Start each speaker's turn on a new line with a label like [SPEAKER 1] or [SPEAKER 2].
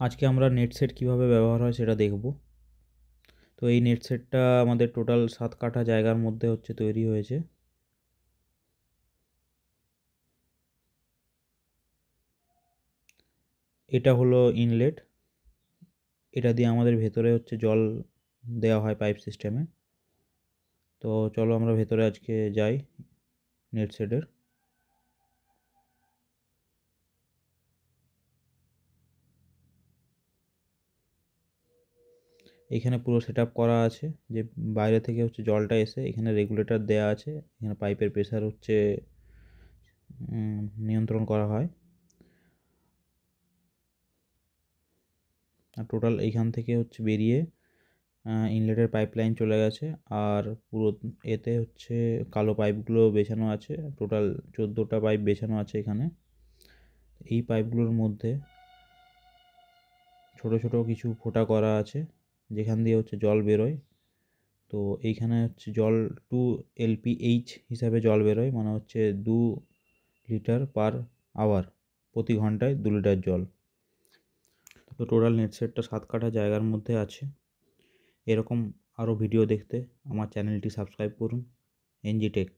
[SPEAKER 1] আজকে আমরা net set কীভাবে ব্যবহার হয় সেটা দেখব। তো এই নেট সেটটা আমাদের টোটাল 7 কাঠা জায়গার মধ্যে তৈরি হয়েছে। এটা হলো ইনলেট, এটা দিয়ে আমাদের ভেতরে জল দেওয়া হয় পাইপ সিস্টেমে। তো চলো আমরা ভেতরে আজকে যাই নেট সেটের। এখানে পুরো সেটআপ করা আছে, যে বাইরে থেকে জলটা এসে এখানে রেগুলেটর দেয়া আছে, এখানে পাইপের প্রেসার নিয়ন্ত্রণ করা হয়। আর টোটাল এইখান থেকে বেরিয়ে ইনলেটের পাইপলাইন চলে গেছে, আর পুরো এতে কালো পাইপগুলো বেছানো আছে। টোটাল 14টা পাইপ বেছানো আছে এখানে। এই পাইপগুলোর মধ্যে ছোট ছোট কিছু ফোঁটা করা আছে, যেখান দিয়ে জল বেরোয়। তো এইখানে জল 2 LPH হিসাবে জল বেরোয়, মানে 2 লিটার পার আওয়ার, প্রতি ঘন্টায় 2 লিটার জল। তো টোটাল নেট সেটটা 7 কাঠা জায়গার মধ্যে আছে। এরকম আরও ভিডিও দেখতে আমার চ্যানেলটি সাবস্ক্রাইব করুন, এনজি টেক।